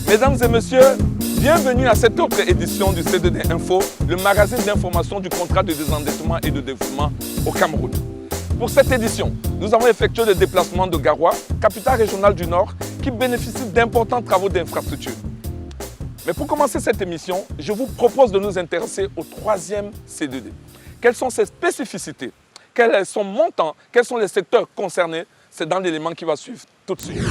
Mesdames et messieurs, bienvenue à cette autre édition du C2D Info, le magazine d'information du contrat de désendettement et de développement au Cameroun. Pour cette édition, nous avons effectué le déplacement de Garoua, capitale régionale du Nord, qui bénéficie d'importants travaux d'infrastructure. Mais pour commencer cette émission, je vous propose de nous intéresser au troisième C2D. Quelles sont ses spécificités? Quel est son montant? Quels sont les secteurs concernés? C'est dans l'élément qui va suivre tout de suite.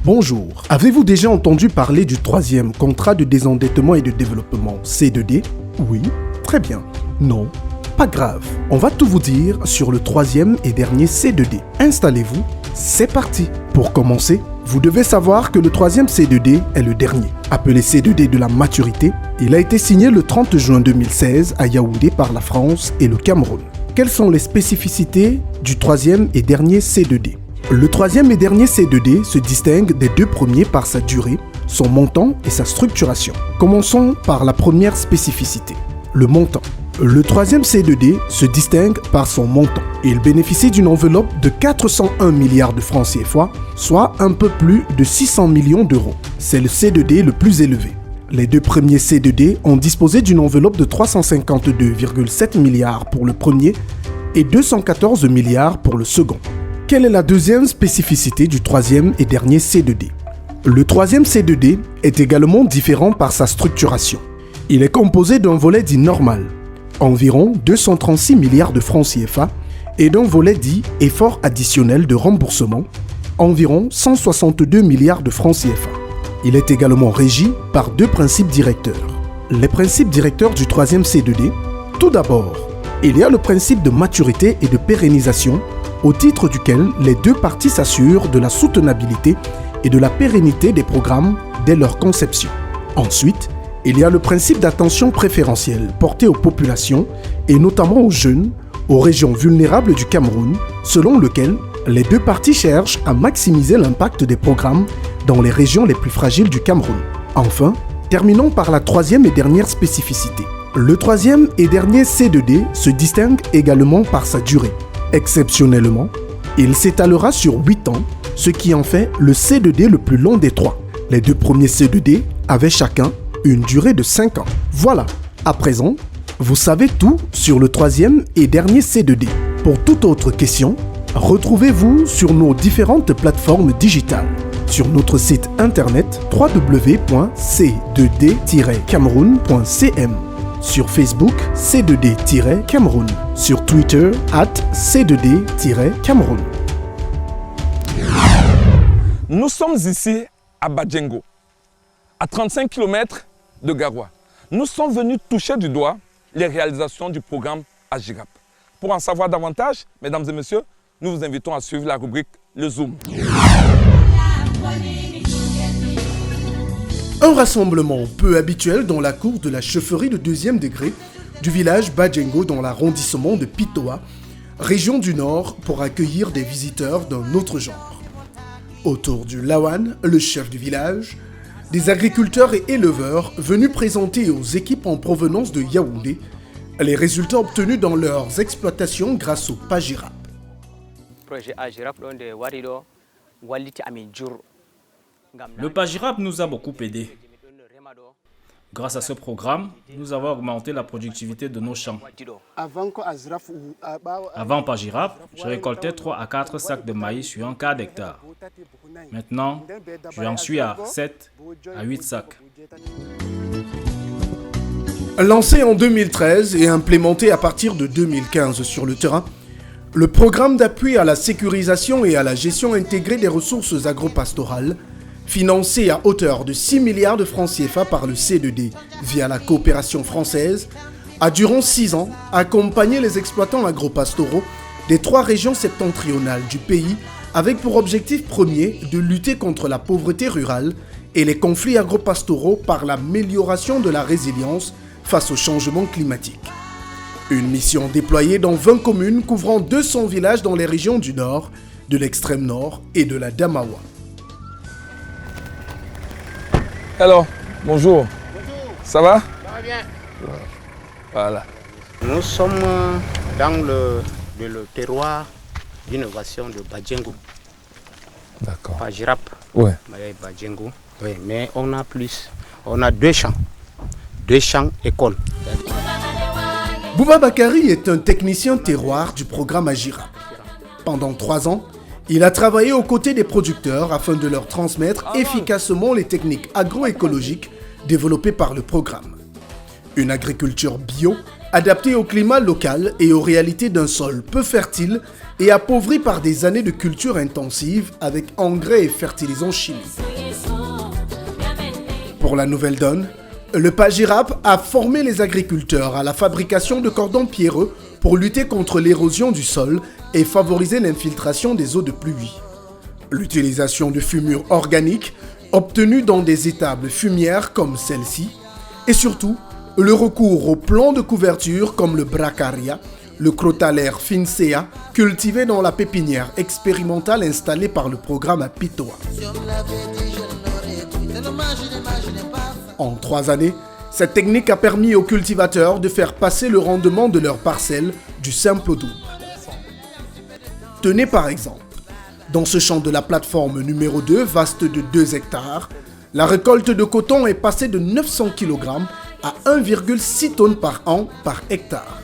Bonjour, avez-vous déjà entendu parler du troisième contrat de désendettement et de développement C2D? Oui, très bien. Non, pas grave. On va tout vous dire sur le troisième et dernier C2D. Installez-vous, c'est parti. Pour commencer, vous devez savoir que le troisième C2D est le dernier. Appelé C2D de la maturité, il a été signé le 30 juin 2016 à Yaoundé par la France et le Cameroun. Quelles sont les spécificités du troisième et dernier C2D? Le troisième et dernier C2D se distingue des deux premiers par sa durée, son montant et sa structuration. Commençons par la première spécificité, le montant. Le troisième C2D se distingue par son montant. Il bénéficie d'une enveloppe de 401 milliards de francs CFA, soit un peu plus de 600 millions d'euros. C'est le C2D le plus élevé. Les deux premiers C2D ont disposé d'une enveloppe de 352,7 milliards pour le premier et 214 milliards pour le second. Quelle est la deuxième spécificité du troisième et dernier C2D? Le troisième C2D est également différent par sa structuration. Il est composé d'un volet dit normal, environ 236 milliards de francs CFA, et d'un volet dit effort additionnel de remboursement, environ 162 milliards de francs CFA. Il est également régi par deux principes directeurs. Les principes directeurs du troisième C2D, tout d'abord, il y a le principe de maturité et de pérennisation, au titre duquel les deux parties s'assurent de la soutenabilité et de la pérennité des programmes dès leur conception. Ensuite, il y a le principe d'attention préférentielle porté aux populations et notamment aux jeunes, aux régions vulnérables du Cameroun, selon lequel les deux parties cherchent à maximiser l'impact des programmes dans les régions les plus fragiles du Cameroun. Enfin, terminons par la troisième et dernière spécificité. Le troisième et dernier C2D se distingue également par sa durée. Exceptionnellement, il s'étalera sur 8 ans, ce qui en fait le C2D le plus long des trois. Les deux premiers C2D avaient chacun une durée de 5 ans. Voilà, à présent, vous savez tout sur le troisième et dernier C2D. Pour toute autre question, retrouvez-vous sur nos différentes plateformes digitales. Sur notre site internet www.c2d-cameroun.cm, sur Facebook C2D-Cameroun, sur Twitter @C2D-Cameroun. Nous sommes ici à Badjengo, à 35 km de Garoua. Nous sommes venus toucher du doigt les réalisations du programme AGIRAP. Pour en savoir davantage, mesdames et messieurs, nous vous invitons à suivre la rubrique Le Zoom. Un rassemblement peu habituel dans la cour de la chefferie de deuxième degré du village Badjengo dans l'arrondissement de Pitoa, région du Nord, pour accueillir des visiteurs d'un autre genre. Autour du Lawan, le chef du village, des agriculteurs et éleveurs venus présenter aux équipes en provenance de Yaoundé les résultats obtenus dans leurs exploitations grâce au PAGIRAP. Le PAGIRAP nous a beaucoup aidés. Grâce à ce programme, nous avons augmenté la productivité de nos champs. Avant PAGIRAP, je récoltais 3 à 4 sacs de maïs sur un quart d'hectare. Maintenant, j'en suis à 7 à 8 sacs. Lancé en 2013 et implémenté à partir de 2015 sur le terrain, le programme d'appui à la sécurisation et à la gestion intégrée des ressources agropastorales, financé à hauteur de 6 milliards de francs CFA par le C2D via la coopération française, a durant 6 ans accompagné les exploitants agropastoraux des 3 régions septentrionales du pays avec pour objectif premier de lutter contre la pauvreté rurale et les conflits agropastoraux par l'amélioration de la résilience face au changement climatique. Une mission déployée dans 20 communes couvrant 200 villages dans les régions du Nord, de l'extrême Nord et de la Damawa. Alors, bonjour. Ça va? Ça va bien. Voilà. Nous sommes dans le terroir d'innovation de Badjengo. D'accord. Pajirap, Ouais. Badjengo. Oui, mais on a plus. On a 2 champs. 2 champs écoles. Bouba Bakari est un technicien terroir du programme Agirap. Pendant 3 ans, il a travaillé aux côtés des producteurs afin de leur transmettre efficacement les techniques agroécologiques développées par le programme. Une agriculture bio, adaptée au climat local et aux réalités d'un sol peu fertile et appauvri par des années de culture intensive avec engrais et fertilisants chimiques. Pour la nouvelle donne, le Pajirap a formé les agriculteurs à la fabrication de cordons pierreux pour lutter contre l'érosion du sol et favoriser l'infiltration des eaux de pluie. L'utilisation de fumures organiques obtenues dans des étables fumières comme celle-ci et surtout le recours aux plants de couverture comme le bracaria, le crotalaire fincea, cultivé dans la pépinière expérimentale installée par le programme à Pitoa. En 3 années, cette technique a permis aux cultivateurs de faire passer le rendement de leurs parcelles du simple au double. Tenez par exemple, dans ce champ de la plateforme numéro 2, vaste de 2 hectares, la récolte de coton est passée de 900 kg à 1,6 tonnes par an par hectare.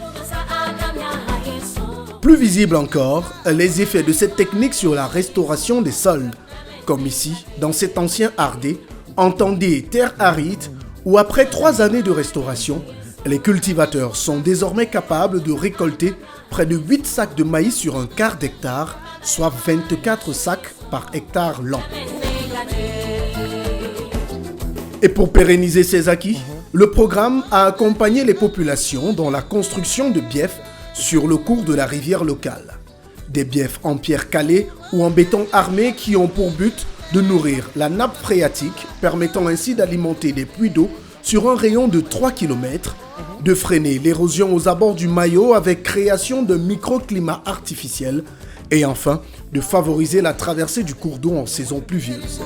Plus visible encore, les effets de cette technique sur la restauration des sols, comme ici, dans cet ancien ardé, entendez terre aride, où après 3 années de restauration, les cultivateurs sont désormais capables de récolter près de 8 sacs de maïs sur un quart d'hectare, soit 24 sacs par hectare lent. Et pour pérenniser ces acquis, le programme a accompagné les populations dans la construction de biefs sur le cours de la rivière locale. Des biefs en pierre calée ou en béton armé qui ont pour but de nourrir la nappe phréatique, permettant ainsi d'alimenter des puits d'eau sur un rayon de 3 km, de freiner l'érosion aux abords du maillot avec création d'un microclimat artificiel et enfin de favoriser la traversée du cours d'eau en saison pluvieuse.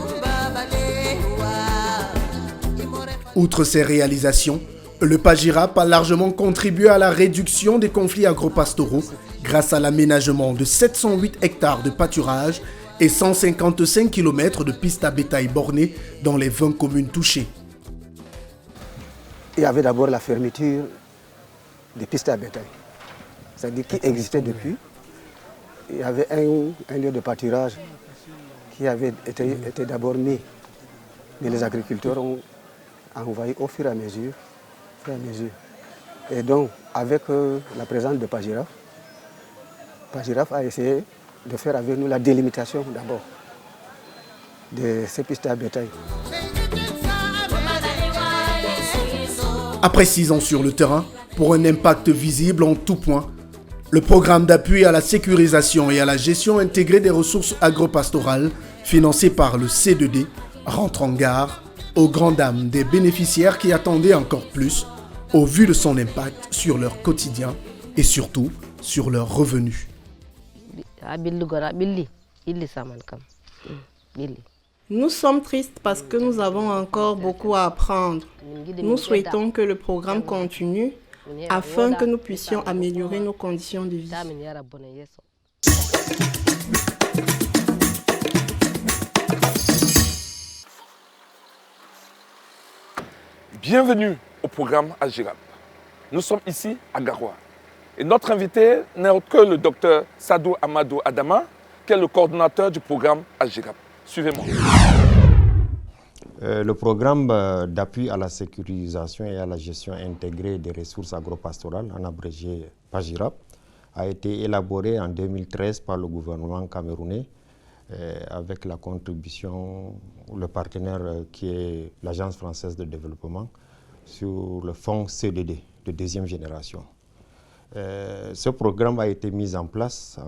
Outre ces réalisations, le Pajirap a largement contribué à la réduction des conflits agropastoraux grâce à l'aménagement de 708 hectares de pâturage et 155 km de pistes à bétail bornées dans les 20 communes touchées. Il y avait d'abord la fermeture des pistes à bétail, c'est-à-dire qui existait depuis. Il y avait un lieu de pâturage qui avait été d'abord mis, mais les agriculteurs ont envahi au fur et à mesure. Et donc, avec la présence de Pajirap a essayé de faire avec nous la délimitation d'abord de ces pistes à bétail. Après 6 ans sur le terrain, pour un impact visible en tout point, le programme d'appui à la sécurisation et à la gestion intégrée des ressources agropastorales, financé par le C2D, rentre en gare aux grandes dames des bénéficiaires qui attendaient encore plus au vu de son impact sur leur quotidien et surtout sur leurs revenus. Nous sommes tristes parce que nous avons encore beaucoup à apprendre. Nous souhaitons que le programme continue afin que nous puissions améliorer nos conditions de vie. Bienvenue au programme Agirap. Nous sommes ici à Garoua. Et notre invité n'est autre que le docteur Sadou Amadou Adama, qui est le coordonnateur du programme Agirap. Suivez-moi. Le programme d'appui à la sécurisation et à la gestion intégrée des ressources agropastorales, en abrégé Pajirap, a été élaboré en 2013 par le gouvernement camerounais avec la contribution, le partenaire qui est l'Agence française de développement sur le fonds CDD de deuxième génération. Ce programme a été mis en place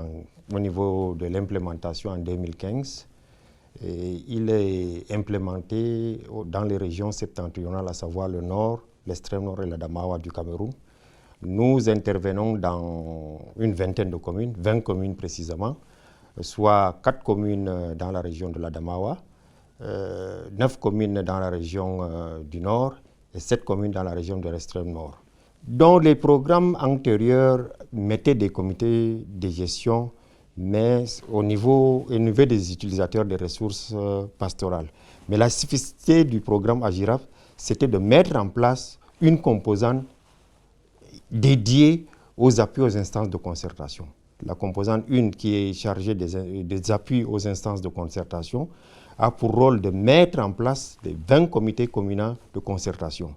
au niveau de l'implémentation en 2015. Et il est implémenté dans les régions septentrionales, à savoir le nord, l'extrême nord et la Damawa du Cameroun. Nous intervenons dans une vingtaine de communes, 20 communes précisément, soit 4 communes dans la région de la Damawa, 9 communes dans la région du nord et 7 communes dans la région de l'extrême nord. Dans les programmes antérieurs mettaient des comités de gestion mais au niveau des utilisateurs des ressources pastorales. Mais la spécificité du programme Agirap, c'était de mettre en place une composante dédiée aux appuis aux instances de concertation. La composante 1 qui est chargée des appuis aux instances de concertation a pour rôle de mettre en place les 20 comités communaux de concertation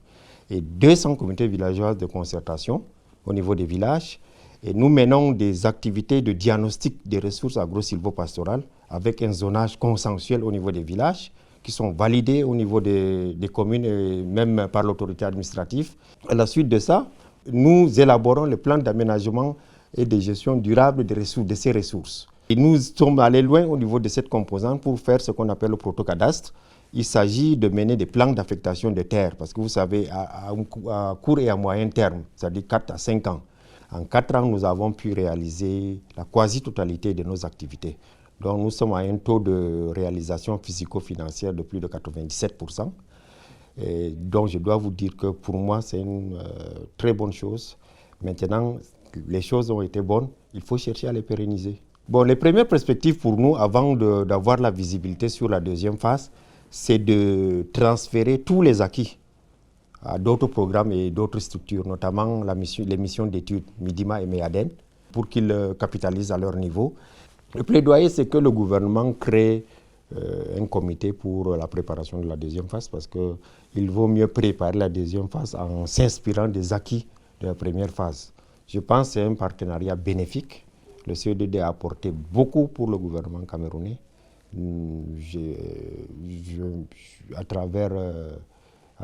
et 200 comités villageois de concertation au niveau des villages. Et nous menons des activités de diagnostic des ressources agro-silvopastorales avec un zonage consensuel au niveau des villages qui sont validés au niveau des communes et même par l'autorité administrative. À la suite de ça, nous élaborons le plan d'aménagement et de gestion durable de ces ressources. Et nous sommes allés loin au niveau de cette composante pour faire ce qu'on appelle le protocadastre. Il s'agit de mener des plans d'affectation de terres, parce que vous savez, à court et à moyen terme, c'est-à-dire 4 à 5 ans. En 4 ans, nous avons pu réaliser la quasi-totalité de nos activités. Donc nous sommes à un taux de réalisation physico-financière de plus de 97%. Et donc je dois vous dire que pour moi, c'est une très bonne chose. Maintenant, les choses ont été bonnes, il faut chercher à les pérenniser. Bon, les premières perspectives pour nous, avant d'avoir la visibilité sur la deuxième phase, c'est de transférer tous les acquis à d'autres programmes et d'autres structures, notamment les missions d'études Midima et Méaden, pour qu'ils capitalisent à leur niveau. Le plaidoyer, c'est que le gouvernement crée un comité pour la préparation de la deuxième phase, parce qu'il vaut mieux préparer la deuxième phase en s'inspirant des acquis de la première phase. Je pense que c'est un partenariat bénéfique. Le CEDD a apporté beaucoup pour le gouvernement camerounais. À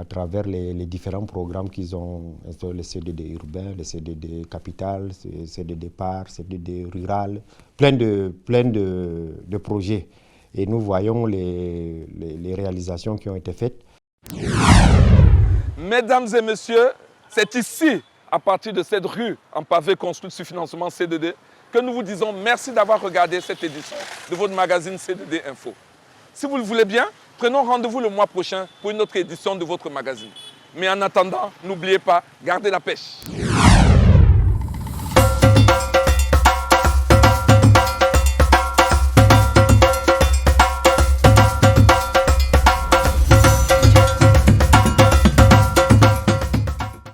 travers les différents programmes qu'ils ont, le CDD urbain, le CDD capital, le CDD par, le CDD rural, plein de projets. Et nous voyons les réalisations qui ont été faites. Mesdames et messieurs, c'est ici, à partir de cette rue en pavé construite sur financement CDD, que nous vous disons merci d'avoir regardé cette édition de votre magazine CDD Info. Si vous le voulez bien, prenons rendez-vous le mois prochain pour une autre édition de votre magazine. Mais en attendant, n'oubliez pas, gardez la pêche.